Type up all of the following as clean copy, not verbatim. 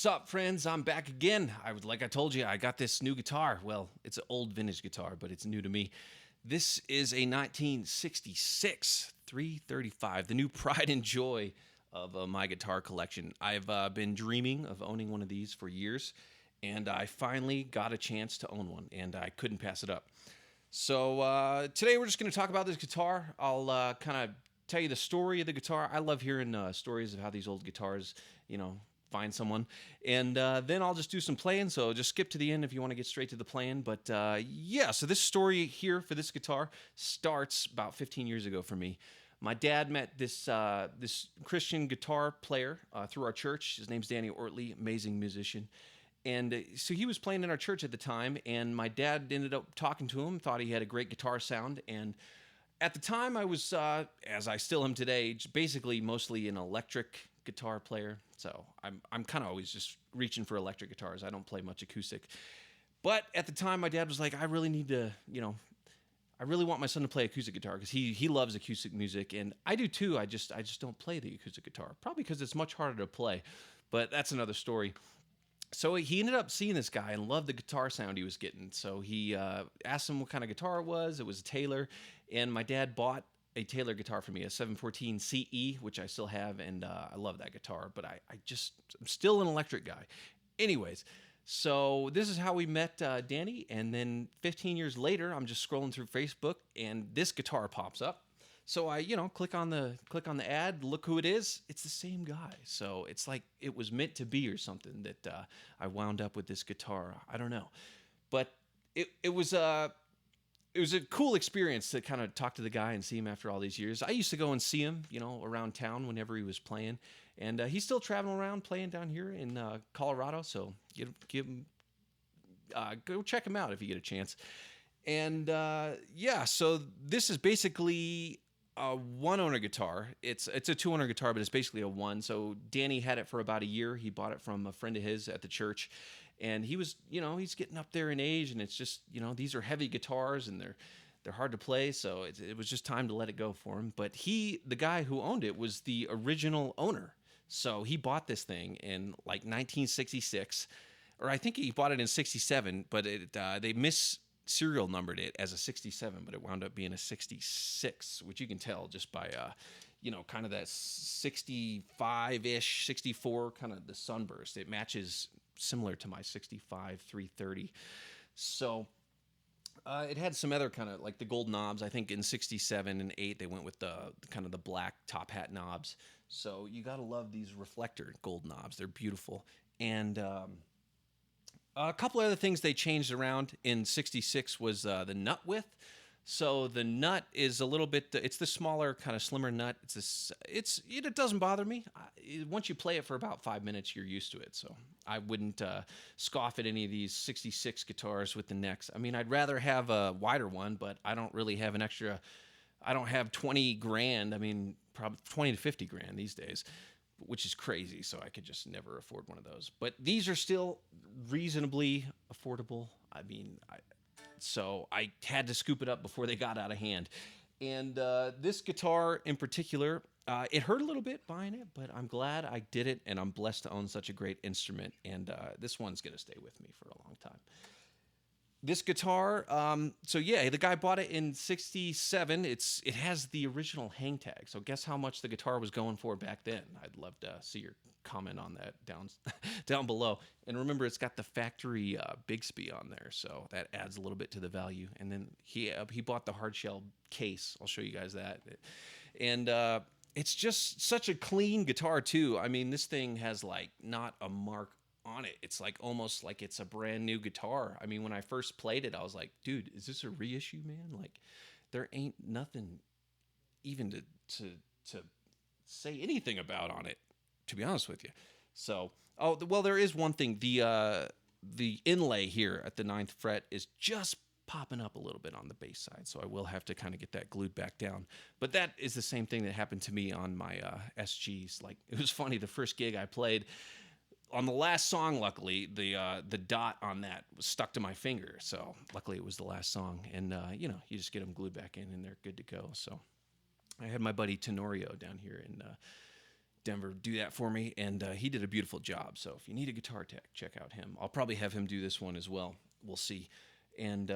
Sup, friends? I'm back again. Like I told you, I got this new guitar. Well, it's an old vintage guitar, but it's new to me. This is a 1966 335, the new pride and joy of my guitar collection. I've been dreaming of owning one of these for years, and I finally got a chance to own one, and I couldn't pass it up. So today we're just going to talk about this guitar. I'll kind of tell you the story of the guitar. I love hearing stories of how these old guitars, find someone. And then I'll just do some playing, so just skip to the end if you want to get straight to the playing. But yeah, so this story here for this guitar starts about 15 years ago for me. My dad met this Christian guitar player through our church. His name's Danny Ortley, amazing musician. And so he was playing in our church at the time, and my dad ended up talking to him, thought he had a great guitar sound. And at the time, I was, as I still am today, basically mostly an electric guitar player. So I'm kind of always just reaching for electric guitars. I don't play much acoustic. But at the time, my dad was like, I really need to, I really want my son to play acoustic guitar because he loves acoustic music, and I do too. I just don't play the acoustic guitar, probably because it's much harder to play. But that's another story. So he ended up seeing this guy and loved the guitar sound he was getting. So he asked him what kind of guitar it was. It was a Taylor, and my dad bought a Taylor guitar for me, a 714 CE, which I still have, and I love that guitar. But I'm still an electric guy. Anyways, so this is how we met Danny, and then 15 years later, I'm just scrolling through Facebook, and this guitar pops up. So I, click on the ad, look who it is. It's the same guy. So it's like it was meant to be or something that I wound up with this guitar. I don't know, but it was a cool experience to kind of talk to the guy and see him after all these years. I used to go and see him, around town whenever he was playing, and he's still traveling around playing down here in Colorado. So give him go check him out if you get a chance. And yeah, so this is basically a one-owner guitar. It's a two-owner guitar, but it's basically a one. So Danny had it for about a year. He bought it from a friend of his at the church, and he was, he's getting up there in age, and it's just, these are heavy guitars, and they're hard to play. So it was just time to let it go for him. But the guy who owned it, was the original owner. So he bought this thing in like 1966, or I think he bought it in 67, but they serial numbered it as a 67, but it wound up being a 66, which you can tell just by kind of that 65-ish 64 kind of the sunburst. It matches similar to my 65 330. So it had some other kind of like the gold knobs. I think in 67 and 8 they went with the kind of the black top hat knobs. So you got to love these reflector gold knobs. They're beautiful. And a couple other things they changed around in 66 was the nut width. So the nut is a little bit, it's the smaller, kind of slimmer nut. It doesn't bother me. Once you play it for about 5 minutes, you're used to it. So I wouldn't scoff at any of these 66 guitars with the necks. I mean, I'd rather have a wider one, but I don't really have I don't have 20 grand. I mean, probably 20 to 50 grand these days, which is crazy. So I could just never afford one of those. But these are still reasonably affordable. I mean, so I had to scoop it up before they got out of hand. And this guitar in particular, it hurt a little bit buying it, but I'm glad I did it, and I'm blessed to own such a great instrument. And this one's going to stay with me for a long time. This guitar, so yeah, the guy bought it in 67. It has the original hang tag. So guess how much the guitar was going for back then? I'd love to see your comment on that down below. And remember, it's got the factory Bigsby on there, so that adds a little bit to the value. And then he bought the hard shell case. I'll show you guys that. And it's just such a clean guitar too. I mean, this thing has like not a mark on it. It's like almost like it's a brand new guitar. I mean, when I first played it, I was like, dude, is this a reissue, man? Like, there ain't nothing even to say anything about on it, to be honest with you. So, well, there is one thing. The inlay here at the 9th fret is just popping up a little bit on the bass side, so I will have to kind of get that glued back down. But that is the same thing that happened to me on my SGs. Like, it was funny, the first gig I played, on the last song, luckily, the dot on that was stuck to my finger. So luckily it was the last song. And, you just get them glued back in and they're good to go. So I had my buddy Tenorio down here in Denver do that for me, and he did a beautiful job. So if you need a guitar tech, check out him. I'll probably have him do this one as well. We'll see. And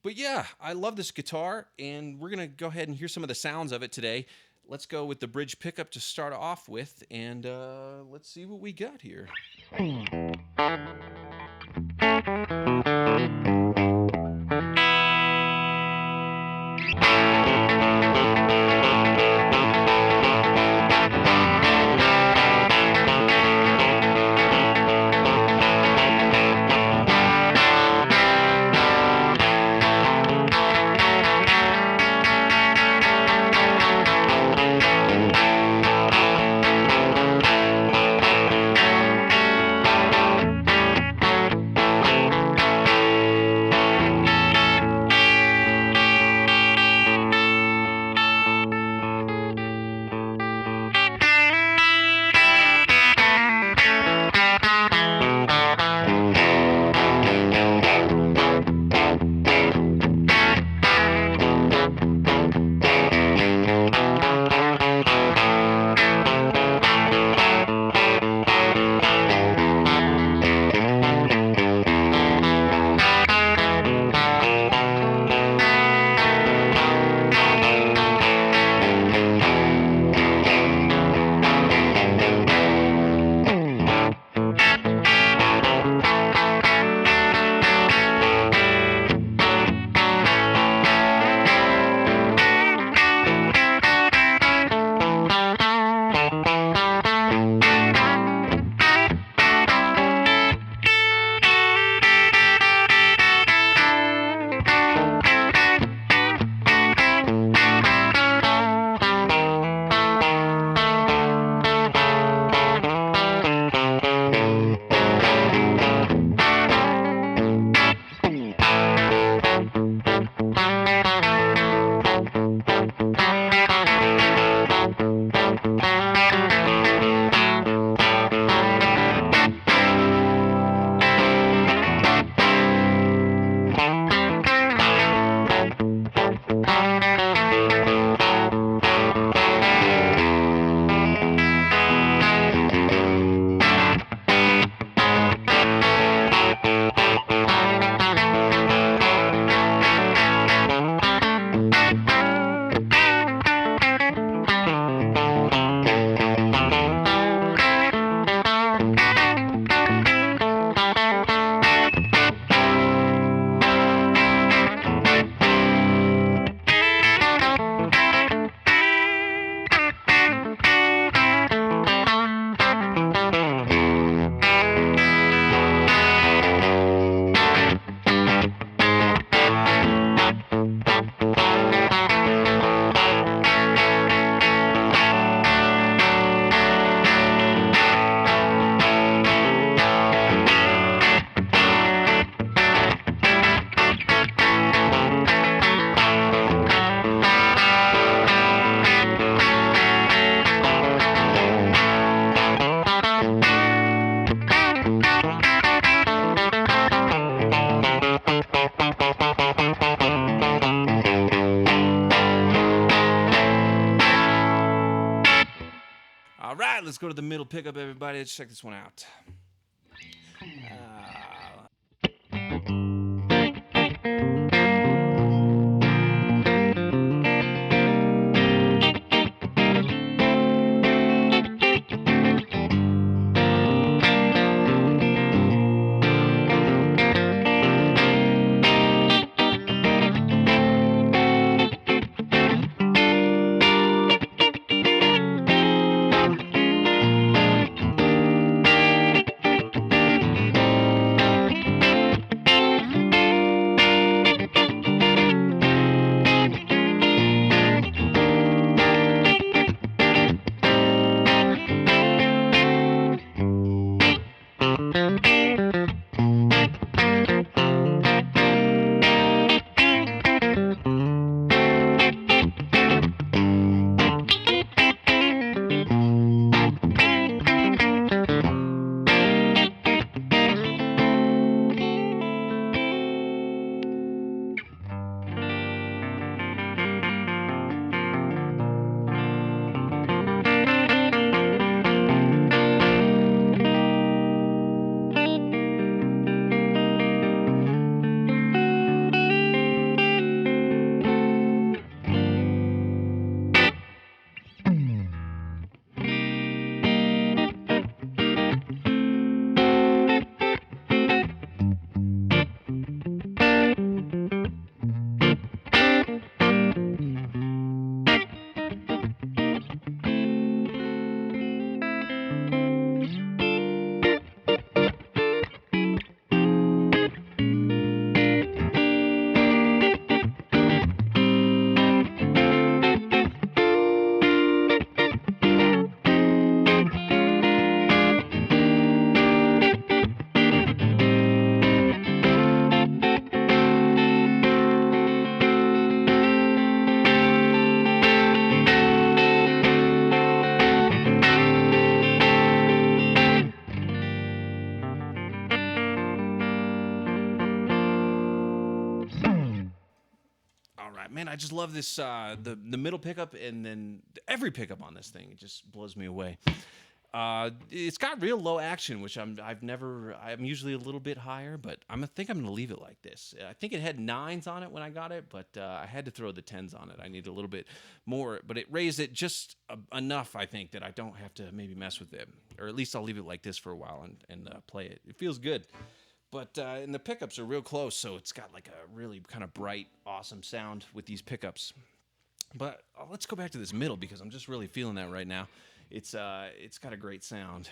but yeah, I love this guitar, and we're gonna go ahead and hear some of the sounds of it today. Let's go with the bridge pickup to start off with, and let's see what we got here. All right, let's go to the middle pickup, everybody. Let's check this one out. man, I just love this the middle pickup, and then every pickup on this thing. It just blows me away. It's got real low action, which I'm usually a little bit higher, but I think I'm gonna leave it like this. I think it had 9s on it when I got it, but I had to throw the 10s on it. I need a little bit more, but it raised it just enough, I think, that I don't have to maybe mess with it, or at least I'll leave it like this for a while and play it. It feels good. But and the pickups are real close, so it's got like a really kind of bright, awesome sound with these pickups. But let's go back to this middle, because I'm just really feeling that right now. It's got a great sound.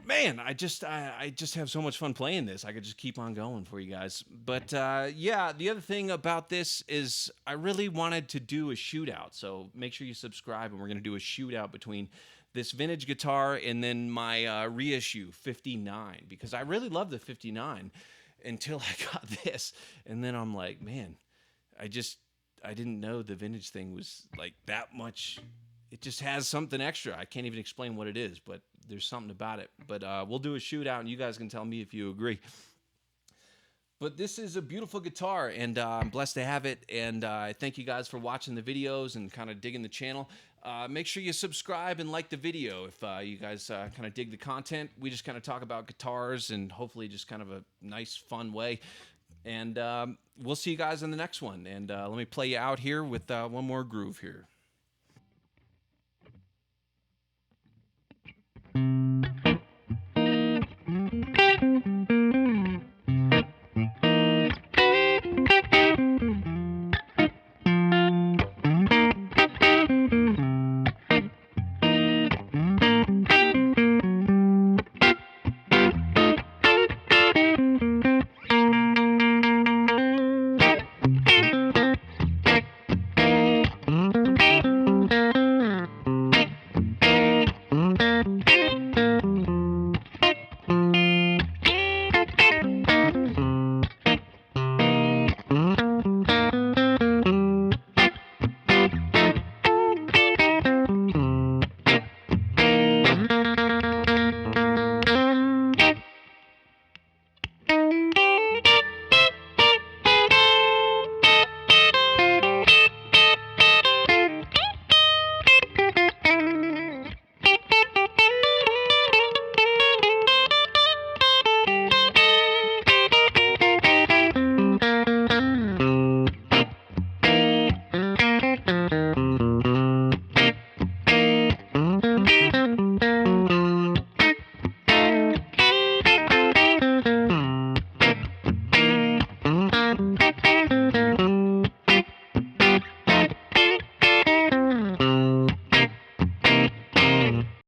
Man, I just have so much fun playing this. I could just keep on going for you guys. But yeah, the other thing about this is I really wanted to do a shootout. So make sure you subscribe, and we're going to do a shootout between this vintage guitar and then my Reissue 59, because I really love the 59 until I got this. And then I'm like, man, I didn't know the vintage thing was like that much. It just has something extra. I can't even explain what it is, but there's something about it. But we'll do a shootout, and you guys can tell me if you agree. But this is a beautiful guitar, and I'm blessed to have it. And I thank you guys for watching the videos and kind of digging the channel. Make sure you subscribe and like the video if you guys kind of dig the content. We just kind of talk about guitars, and hopefully just kind of a nice, fun way. And we'll see you guys in the next one. And let me play you out here with one more groove here.